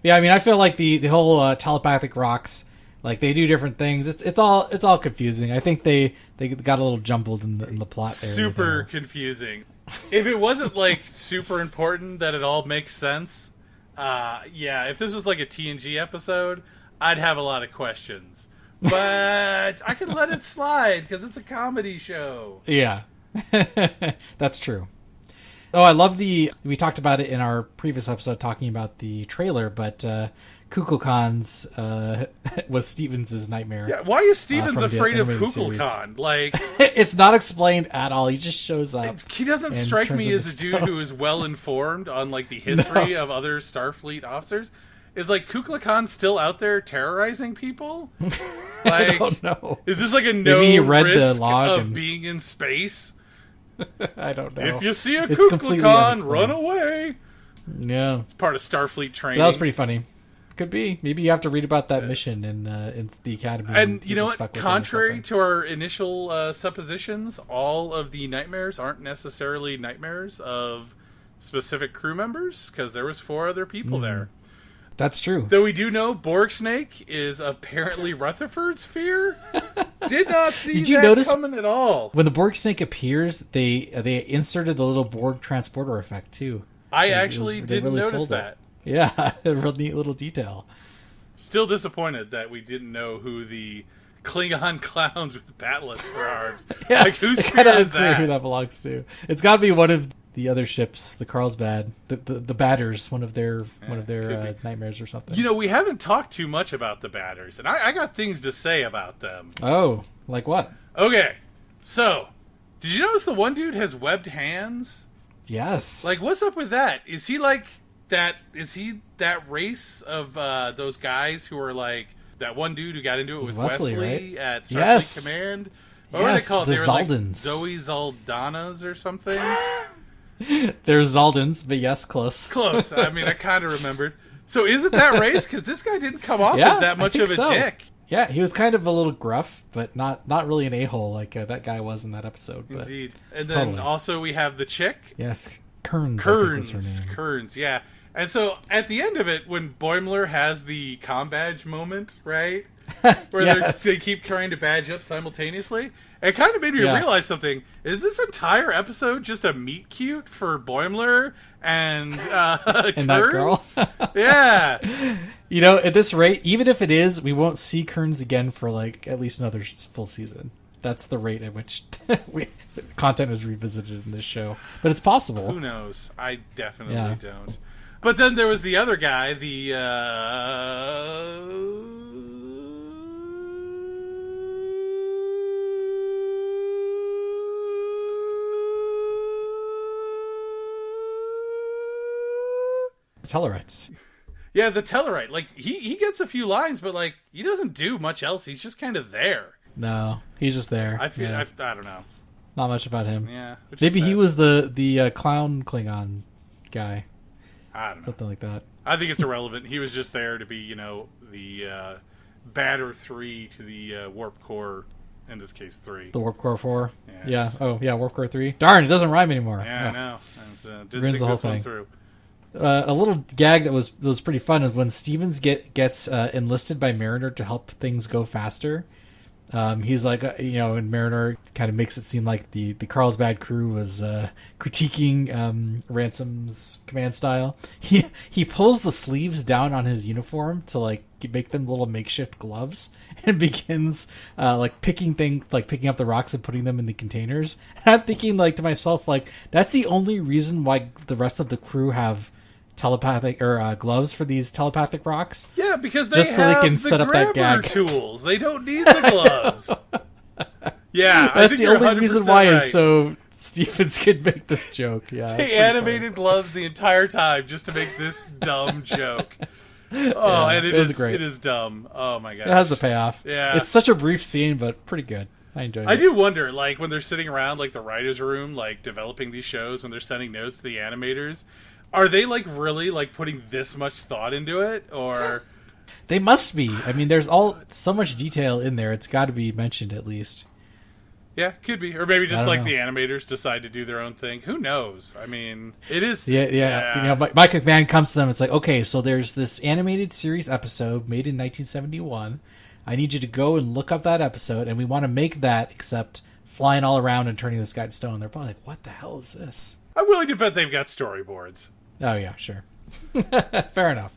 Speaker 2: Yeah, I mean, I feel like the whole telepathic rocks, like they do different things. It's all confusing. I think they got a little jumbled in the plot there.
Speaker 1: Super confusing. If it wasn't like super important that it all makes sense, if this was like a TNG episode, I'd have a lot of questions. But I can let it slide because it's a comedy show.
Speaker 2: Yeah. That's true. Oh, I love we talked about it in our previous episode talking about the trailer, but Kukulkan's was Stevens' nightmare.
Speaker 1: Yeah, why is Stevens
Speaker 2: from the
Speaker 1: afraid of
Speaker 2: animated series.
Speaker 1: Kukulkan? Like,
Speaker 2: it's not explained at all. He just shows up.
Speaker 1: He doesn't strike me as a dude who is well informed on like the history of other Starfleet officers. Is like Kukulkan still out there terrorizing people? Like,
Speaker 2: I don't know.
Speaker 1: Is this like a risk of being in space?
Speaker 2: I don't know.
Speaker 1: If you see a Kukulkan, run away.
Speaker 2: Yeah.
Speaker 1: It's part of Starfleet training.
Speaker 2: That was pretty funny. Could be. Maybe you have to read about that mission in the Academy.
Speaker 1: And you know what? Contrary to our initial suppositions, all of the nightmares aren't necessarily nightmares of specific crew members, because there was 4 other people there.
Speaker 2: That's true.
Speaker 1: Though we do know Borg Snake is apparently Rutherford's fear. Did not see
Speaker 2: Did you
Speaker 1: that
Speaker 2: notice
Speaker 1: coming at all.
Speaker 2: When the Borg Snake appears, they inserted the little Borg transporter effect too.
Speaker 1: I actually didn't notice that.
Speaker 2: Yeah, a real neat little detail.
Speaker 1: Still disappointed that we didn't know who the Klingon clowns with batlets for arms.
Speaker 2: Yeah,
Speaker 1: like, whose fear is that?
Speaker 2: Who that belongs to? It's got to be one of the other ships, the Carlsbad, the Batters, one of their nightmares or something.
Speaker 1: You know, we haven't talked too much about the Batters, and I got things to say about them.
Speaker 2: Oh, like what?
Speaker 1: Okay, so did you notice the one dude has webbed hands?
Speaker 2: Yes.
Speaker 1: Like, what's up with that? Is he like that? Is he that race of those guys who are like that one dude who got into it with Wesley
Speaker 2: right?
Speaker 1: at Starfleet Command? What were they called?
Speaker 2: The
Speaker 1: they were
Speaker 2: Zaldans.
Speaker 1: like Zoe Zaldanas or something.
Speaker 2: They're Zaldans, but yes, close.
Speaker 1: Close. I mean, I kind of remembered. So is it that race? Because this guy didn't come off as that much of a dick.
Speaker 2: Yeah, he was kind of a little gruff, but not really an a-hole like that guy was in that episode. But
Speaker 1: indeed. And then also we have the chick.
Speaker 2: Yes, Kearns.
Speaker 1: Kearns, yeah. And so at the end of it, when Boimler has the comm badge moment, right? Where they keep trying to badge up simultaneously. It kind of made me realize something. Is this entire episode just a meet cute for Boimler and
Speaker 2: and that girl?
Speaker 1: Yeah.
Speaker 2: You know, at this rate, even if it is, we won't see Kearns again for like at least another full season. That's the rate at which content is revisited in this show. But it's possible.
Speaker 1: Who knows? I definitely don't. But then there was the other guy, the
Speaker 2: Tellarites.
Speaker 1: Yeah, the Tellarite. Like, he gets a few lines, but like he doesn't do much else. He's just kind of there.
Speaker 2: No, he's just there.
Speaker 1: I feel I don't know.
Speaker 2: Not much about him.
Speaker 1: Yeah.
Speaker 2: Maybe he was the clown Klingon guy.
Speaker 1: I don't know.
Speaker 2: Something like that.
Speaker 1: I think it's irrelevant. He was just there to be, you know, the Batter 3 to the Warp Core, in this case 3.
Speaker 2: The Warp Core 4?
Speaker 1: Yes.
Speaker 2: Yeah. Oh, yeah, Warp Core 3. Darn, it doesn't rhyme anymore.
Speaker 1: Yeah, I know. Didn't
Speaker 2: Ruins
Speaker 1: think
Speaker 2: the whole
Speaker 1: this one
Speaker 2: thing.
Speaker 1: through.
Speaker 2: A little gag that was pretty fun is when Stevens gets enlisted by Mariner to help things go faster. He's like, and Mariner kind of makes it seem like the Carlsbad crew was critiquing Ransom's command style. He pulls the sleeves down on his uniform to like make them little makeshift gloves and begins picking up the rocks and putting them in the containers. And I'm thinking like to myself, like, that's the only reason why the rest of the crew have telepathic or gloves for these telepathic rocks.
Speaker 1: Yeah, because they
Speaker 2: just so
Speaker 1: have
Speaker 2: they can set up that gag
Speaker 1: tools. They don't need the gloves. Yeah,
Speaker 2: that's the only reason why
Speaker 1: right.
Speaker 2: is so Stevens could make this joke. Yeah,
Speaker 1: they animated gloves the entire time just to make this dumb joke. Oh, and it is great. It is dumb. Oh my god,
Speaker 2: it has the payoff.
Speaker 1: Yeah,
Speaker 2: it's such a brief scene, but pretty good. I enjoyed it.
Speaker 1: I do wonder, like, when they're sitting around, like, the writer's room, like, developing these shows, when they're sending notes to the animators, are they, like, really, like, putting this much thought into it, or...
Speaker 2: They must be. I mean, there's so much detail in there, it's got to be mentioned at least.
Speaker 1: Yeah, could be. Or maybe just, like,
Speaker 2: know.
Speaker 1: the animators decide to do their own thing. Who knows? I mean, it is...
Speaker 2: Yeah. You know, Mike McMahon comes to them, it's like, okay, so there's this animated series episode made in 1971. I need you to go and look up that episode, and we want to make that, except flying all around and turning this guy to stone. They're probably like, what the hell is this?
Speaker 1: I'm willing to bet they've got storyboards.
Speaker 2: Oh, yeah, sure. Fair enough.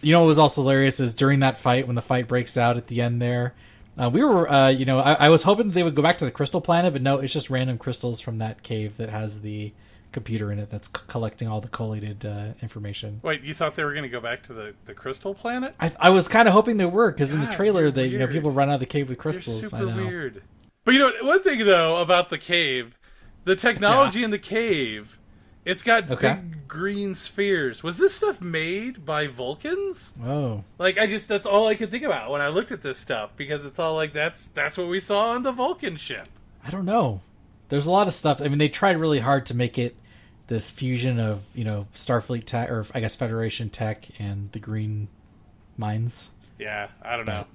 Speaker 2: You know what was also hilarious is during that fight, when the fight breaks out at the end there, We were, I was hoping they would go back to the crystal planet, but no, it's just random crystals from that cave that has the computer in it that's collecting all the collated information.
Speaker 1: Wait, you thought they were going to go back to the crystal planet?
Speaker 2: I was kind of hoping they were, because in the trailer,
Speaker 1: weird.
Speaker 2: people run out of the cave with crystals.
Speaker 1: You're super weird. But one thing, though, about the cave, the technology in the cave, it's got big green spheres. Was this stuff made by Vulcans?
Speaker 2: Oh.
Speaker 1: Like, that's all I could think about when I looked at this stuff, because it's all like, that's what we saw on the Vulcan ship.
Speaker 2: I don't know. There's a lot of stuff. I mean, they tried really hard to make it this fusion of, Starfleet tech, or I guess Federation tech, and the green mines.
Speaker 1: Yeah, I don't know.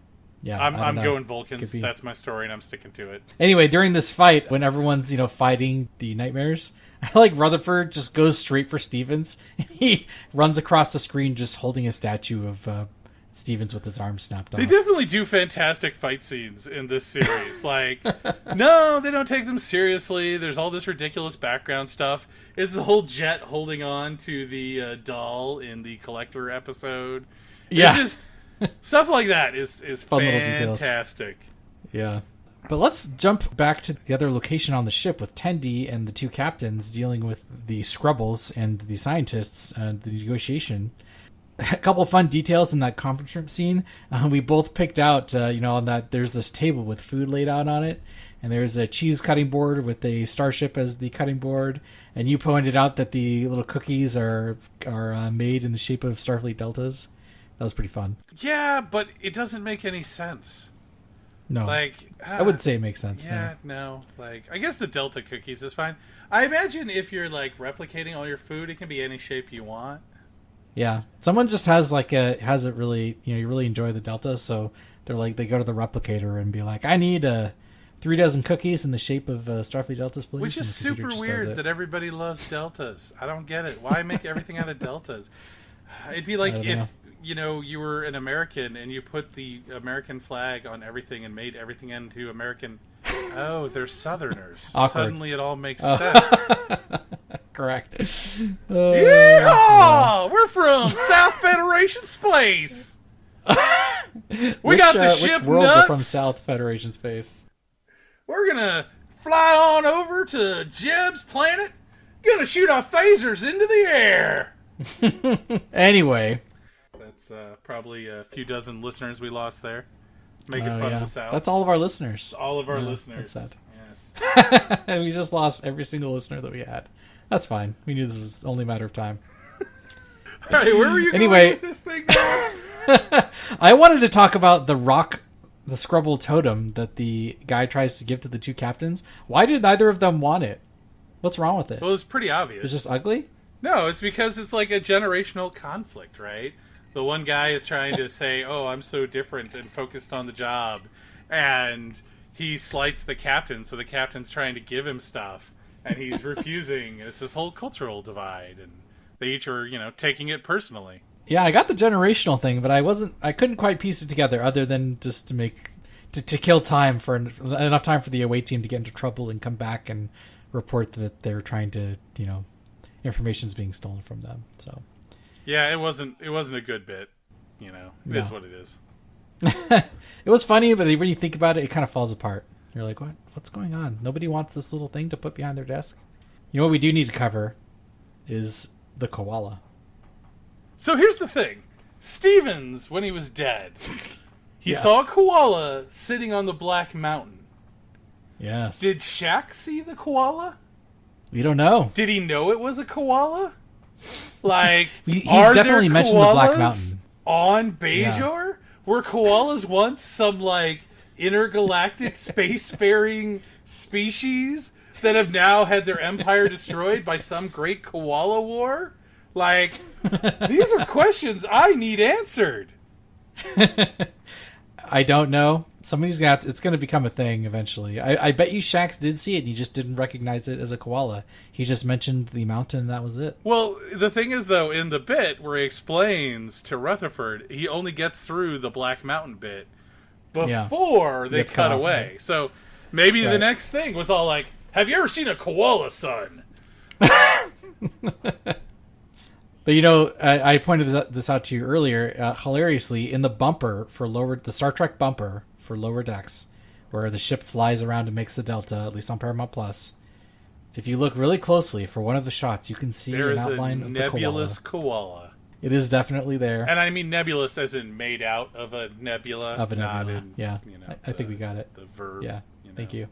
Speaker 2: Yeah,
Speaker 1: I'm going Vulcans. That's my story, and I'm sticking to it.
Speaker 2: Anyway, during this fight, when everyone's fighting the nightmares, I like Rutherford just goes straight for Stevens, and he runs across the screen just holding a statue of Stevens with his arm snapped off.
Speaker 1: They definitely do fantastic fight scenes in this series. Like, no, they don't take them seriously. There's all this ridiculous background stuff. It's the whole Jet holding on to the doll in the Collector episode.
Speaker 2: Yeah.
Speaker 1: It's just stuff like that is
Speaker 2: fun
Speaker 1: fantastic.
Speaker 2: Yeah. But let's jump back to the other location on the ship with Tendi and the two captains dealing with the Scrubbles and the scientists and the negotiation. A couple of fun details in that conference room scene. We both picked out, on that there's this table with food laid out on it, and there's a cheese cutting board with a starship as the cutting board. And you pointed out that the little cookies are made in the shape of Starfleet Deltas. That was pretty fun.
Speaker 1: Yeah, but it doesn't make any sense.
Speaker 2: No.
Speaker 1: Like,
Speaker 2: I wouldn't say it makes sense.
Speaker 1: Yeah, no. Like, I guess the Delta cookies is fine. I imagine if you're, like, replicating all your food, it can be any shape you want.
Speaker 2: Yeah. Someone just has it really, you really enjoy the Delta, so they're like, they go to the replicator and be like, I need 3 dozen cookies in the shape of Starfleet Deltas, please.
Speaker 1: Which is super weird that everybody loves Deltas. I don't get it. Why make everything out of Deltas? It'd be like if, you were an American and you put the American flag on everything and made everything into American. Oh, they're Southerners.
Speaker 2: Awkward.
Speaker 1: Suddenly it all makes sense.
Speaker 2: Correct.
Speaker 1: Yeehaw! We're from South Federation Space. We got the ship
Speaker 2: Which worlds
Speaker 1: nuts.
Speaker 2: are from South Federation Space?
Speaker 1: We're gonna fly on over to Jeb's planet. Gonna shoot our phasers into the air.
Speaker 2: Anyway.
Speaker 1: That's probably a few dozen listeners we lost there. Making fun of the South.
Speaker 2: That's all of our listeners.
Speaker 1: All of our listeners.
Speaker 2: That's sad.
Speaker 1: Yes.
Speaker 2: We just lost every single listener that we had. That's fine. We knew this was only a matter of time.
Speaker 1: All right, where were you going with this thing now?
Speaker 2: I wanted to talk about the Scrubble totem that the guy tries to give to the two captains. Why did neither of them want it? What's wrong with it?
Speaker 1: Well, it's pretty obvious.
Speaker 2: It's just ugly?
Speaker 1: No, it's because it's like a generational conflict, right? The one guy is trying to say, oh, I'm so different and focused on the job. And he slights the captain, so the captain's trying to give him stuff. And he's refusing. It's this whole cultural divide. And they each are, taking it personally.
Speaker 2: Yeah, I got the generational thing, but I couldn't quite piece it together other than just to kill time for enough time for the away team to get into trouble and come back and report that they're trying to, information's being stolen from them. So
Speaker 1: yeah, it wasn't a good bit. It is what it is.
Speaker 2: It was funny, but when you think about it, it kind of falls apart. You're like, what's going on? Nobody wants this little thing to put behind their desk. What we do need to cover is the koala.
Speaker 1: So here's the thing. Stevens, when he was dead, he saw a koala sitting on the Black Mountain.
Speaker 2: Yes.
Speaker 1: Did Shaq see the koala?
Speaker 2: We don't know.
Speaker 1: Did he know it was a koala? Like,
Speaker 2: he's definitely mentioned the Black Mountain.
Speaker 1: On Bajor? Yeah. Were koalas once some, intergalactic spacefaring species that have now had their empire destroyed by some great koala war? These are questions I need answered.
Speaker 2: I don't know. Somebody's got. It's going to become a thing eventually. I bet you Shax did see it. And he just didn't recognize it as a koala. He just mentioned the mountain. And that was it.
Speaker 1: Well, the thing is, though, in the bit where he explains to Rutherford, he only gets through the Black Mountain bit before they cut away. So maybe the next thing was all like, "Have you ever seen a koala, son?"
Speaker 2: But I pointed this out to you earlier. Hilariously, in the bumper for the Star Trek bumper for Lower Decks, where the ship flies around and makes the delta, at least on Paramount Plus. If you look really closely for one of the shots, you can see an outline of the koala.
Speaker 1: Nebulous koala.
Speaker 2: It is definitely there.
Speaker 1: And I mean nebulous as in made out of a nebula.
Speaker 2: Of a
Speaker 1: not
Speaker 2: nebula,
Speaker 1: in,
Speaker 2: yeah.
Speaker 1: You know,
Speaker 2: I think we got it.
Speaker 1: The verb.
Speaker 2: Yeah, thank you.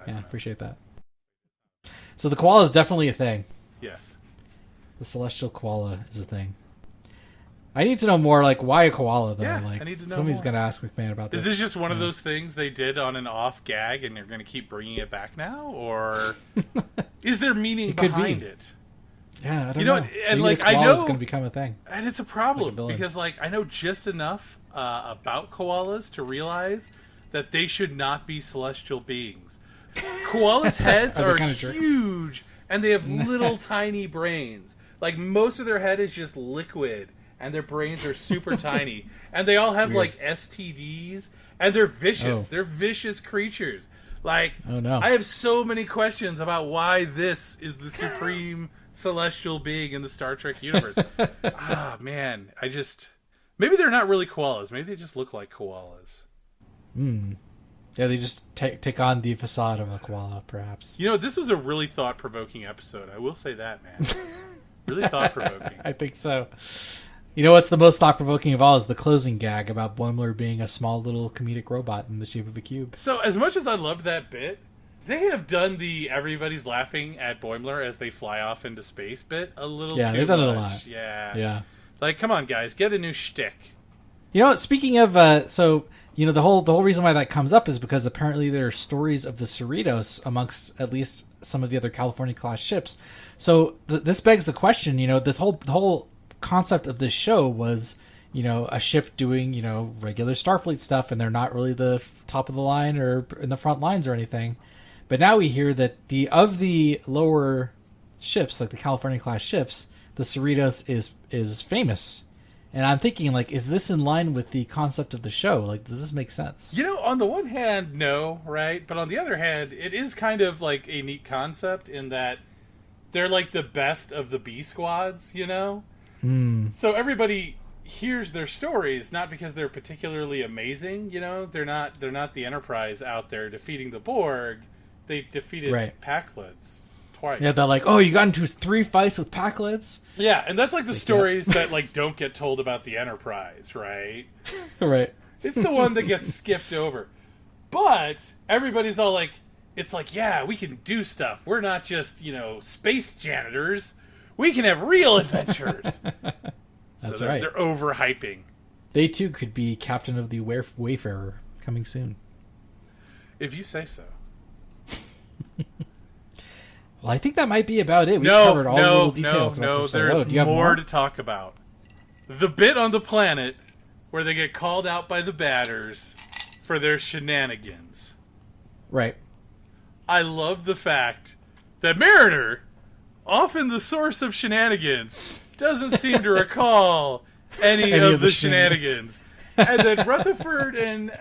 Speaker 1: Yeah,
Speaker 2: appreciate that. So the koala is definitely a thing.
Speaker 1: Yes.
Speaker 2: The Celestial Koala is a thing. I need to know more, like, why a koala, though?
Speaker 1: Yeah,
Speaker 2: like,
Speaker 1: I need to know
Speaker 2: somebody's
Speaker 1: more.
Speaker 2: going to ask McMahon about this.
Speaker 1: Is this just one of those things they did on an off gag and they're going to keep bringing it back now? Or is there meaning behind it?
Speaker 2: Yeah, I don't know.
Speaker 1: And
Speaker 2: maybe
Speaker 1: like, I know
Speaker 2: it's going to become a thing.
Speaker 1: And it's a problem
Speaker 2: like a
Speaker 1: because, like, I know just enough about koalas to realize that they should not be celestial beings. Koalas' heads are huge and they have little tiny brains. Like, most of their head is just liquid, and their brains are super tiny. And they all have, like, STDs, and they're vicious.
Speaker 2: Oh.
Speaker 1: They're vicious creatures. Like,
Speaker 2: oh, no.
Speaker 1: I have so many questions about why this is the supreme celestial being in the Star Trek universe. Man. Maybe they're not really koalas. Maybe they just look like koalas.
Speaker 2: Yeah, they just take on the facade of a koala, perhaps.
Speaker 1: You know, this was a really thought-provoking episode. I will say that, man. Really thought-provoking.
Speaker 2: I think so. You know what's the most thought-provoking of all is the closing gag about Boimler being a small little comedic robot in the shape of a cube.
Speaker 1: So, as much as I loved that bit, they have done the everybody's laughing at Boimler as they fly off into space bit a little too much.
Speaker 2: Yeah, they've done it a lot.
Speaker 1: Yeah. Like, come on, guys, get a new shtick.
Speaker 2: You know what? Speaking of, the whole reason why that comes up is because apparently there are stories of the Cerritos amongst at least some of the other California class ships. So this begs the question. You know, the whole concept of this show was, you know, a ship doing, you know, regular Starfleet stuff, and they're not really the top of the line or in the front lines or anything. But now we hear that of the lower ships, like the California class ships, the Cerritos is famous. And I'm thinking, like, is this in line with the concept of the show? Like, does this make sense?
Speaker 1: You know, on the one hand, no, right? But on the other hand, it is kind of like a neat concept in that they're like the best of the B squads, you know? So everybody hears their stories, not because they're particularly amazing, you know? They're not the Enterprise out there defeating the Borg. They defeated Packlets. Twice.
Speaker 2: Yeah, they're like, oh, you got into 3 fights with Packlets?
Speaker 1: Yeah, and that's like the stories that like don't get told about the Enterprise, right?
Speaker 2: Right.
Speaker 1: It's the one that gets skipped over. But everybody's all like, it's like, yeah, we can do stuff. We're not just, you know, space janitors. We can have real adventures.
Speaker 2: That's
Speaker 1: so
Speaker 2: right.
Speaker 1: They're overhyping.
Speaker 2: They too could be captain of the Wayfarer coming soon.
Speaker 1: If you say so.
Speaker 2: Well, I think that might be about it. We've covered all the little details.
Speaker 1: No, there's more to talk about. The bit on the planet where they get called out by the batters for their shenanigans.
Speaker 2: Right.
Speaker 1: I love the fact that Mariner, often the source of shenanigans, doesn't seem to recall any of the shenanigans. And then Rutherford and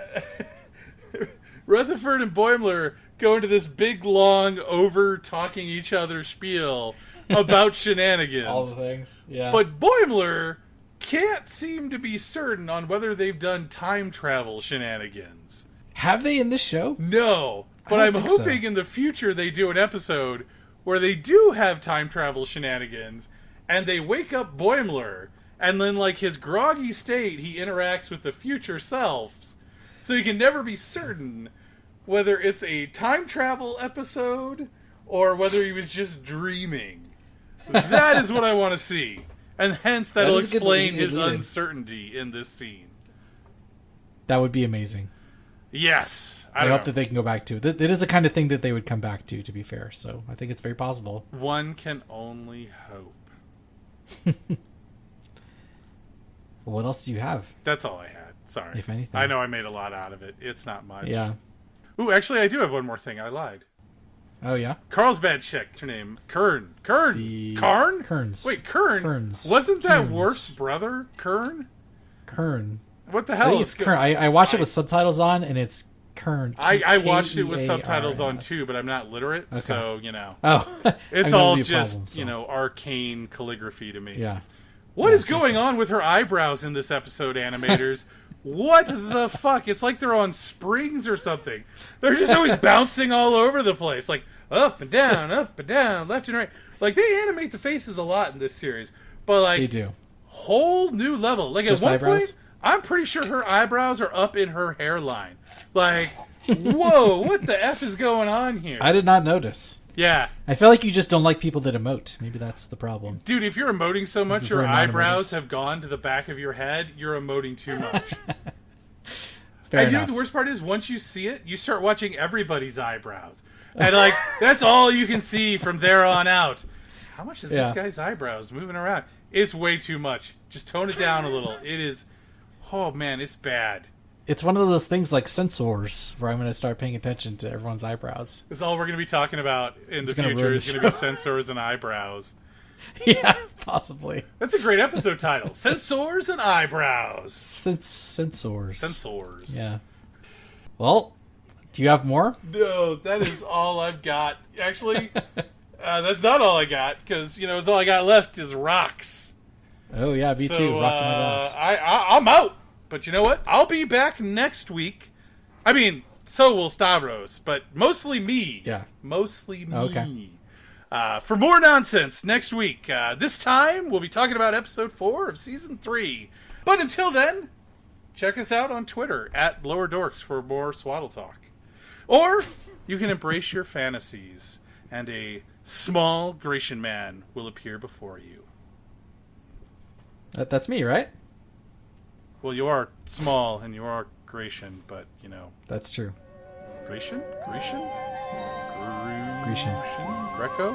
Speaker 1: Boimler go into this big, long, over-talking each other spiel about shenanigans.
Speaker 2: All the things, yeah.
Speaker 1: But Boimler can't seem to be certain on whether they've done time travel shenanigans.
Speaker 2: Have they in this show?
Speaker 1: No. But I'm hoping in the future they do an episode where they do have time travel shenanigans, and they wake up Boimler, and then, like, his groggy state, he interacts with the future selves. So he can never be certain whether it's a time travel episode or whether he was just dreaming. That is what I want to see. And hence that'll explain his uncertainty in this scene.
Speaker 2: That would be amazing.
Speaker 1: Yes.
Speaker 2: I hope that they can go back to it. It is the kind of thing that they would come back to be fair. So I think it's very possible.
Speaker 1: One can only hope.
Speaker 2: What else do you have?
Speaker 1: That's all I had. Sorry.
Speaker 2: If anything.
Speaker 1: I know I made a lot out of it. It's not much.
Speaker 2: Yeah.
Speaker 1: Ooh, actually, I do have one more thing. I lied.
Speaker 2: Oh, yeah?
Speaker 1: Carlsbad chick. What's her name? Kern. Karn?
Speaker 2: Kearns.
Speaker 1: Wait, Kern?
Speaker 2: Kearns.
Speaker 1: Wasn't that Worf's brother, Kern?
Speaker 2: Kern.
Speaker 1: What the hell?
Speaker 2: I think it's Kern. I watched it with subtitles on, and it's Kern.
Speaker 1: I watched it with subtitles on, too, but I'm not literate, so, you know.
Speaker 2: Oh.
Speaker 1: It's all just, you know, arcane calligraphy to me.
Speaker 2: Yeah.
Speaker 1: What is going on with her eyebrows in this episode, animators? what the fuck? It's like they're on springs or something. They're just always bouncing all over the place, like up and down, left and right. Like, they animate the faces a lot in this series, but like
Speaker 2: They do.
Speaker 1: Whole new level. Like,
Speaker 2: Just
Speaker 1: at one
Speaker 2: eyebrows?
Speaker 1: point, I'm pretty sure her eyebrows are up in her hairline. Like, whoa, what the F is going on here?
Speaker 2: I did not notice.
Speaker 1: Yeah.
Speaker 2: I feel like you just don't like people that emote. Maybe that's the problem.
Speaker 1: Dude, if you're emoting so much,
Speaker 2: Prefer
Speaker 1: your eyebrows
Speaker 2: non-emotives.
Speaker 1: have gone to the back of your head, you're emoting too much.
Speaker 2: Fair
Speaker 1: And you know
Speaker 2: enough.
Speaker 1: what the worst part is? Once you see it, you start watching everybody's eyebrows. And, like, that's all you can see from there on out. How much is this guy's eyebrows moving around? It's way too much. Just tone it down a little. It is... Oh, man, it's bad.
Speaker 2: It's one of those things like sensors where I'm going to start paying attention to everyone's eyebrows.
Speaker 1: This is all we're going to be talking about in the
Speaker 2: gonna
Speaker 1: future
Speaker 2: ruin
Speaker 1: is
Speaker 2: the
Speaker 1: going to be sensors and eyebrows.
Speaker 2: Yeah, possibly.
Speaker 1: That's a great episode title. Sensors and eyebrows.
Speaker 2: Sensors.
Speaker 1: Sensors.
Speaker 2: Yeah. Well, do you have more?
Speaker 1: No, that is all I've got. Actually, that's not all I got, because, you know, all I got left is rocks.
Speaker 2: Oh, yeah, me too. Rocks in my glass.
Speaker 1: I'm out. But you know what? I'll be back next week. I mean, so will Stavros, but mostly me.
Speaker 2: Yeah.
Speaker 1: Mostly me.
Speaker 2: Okay.
Speaker 1: For more nonsense next week. This time, we'll be talking about episode 4 of season 3. But until then, check us out on Twitter at Lower Dorks for more swaddle talk. Or you can embrace your fantasies, and a small Grecian man will appear before you.
Speaker 2: That's me, right?
Speaker 1: Well, you are small and you are Grecian, but, you know...
Speaker 2: That's true.
Speaker 1: Grecian? Grecian?
Speaker 2: Grecian.
Speaker 1: Greco?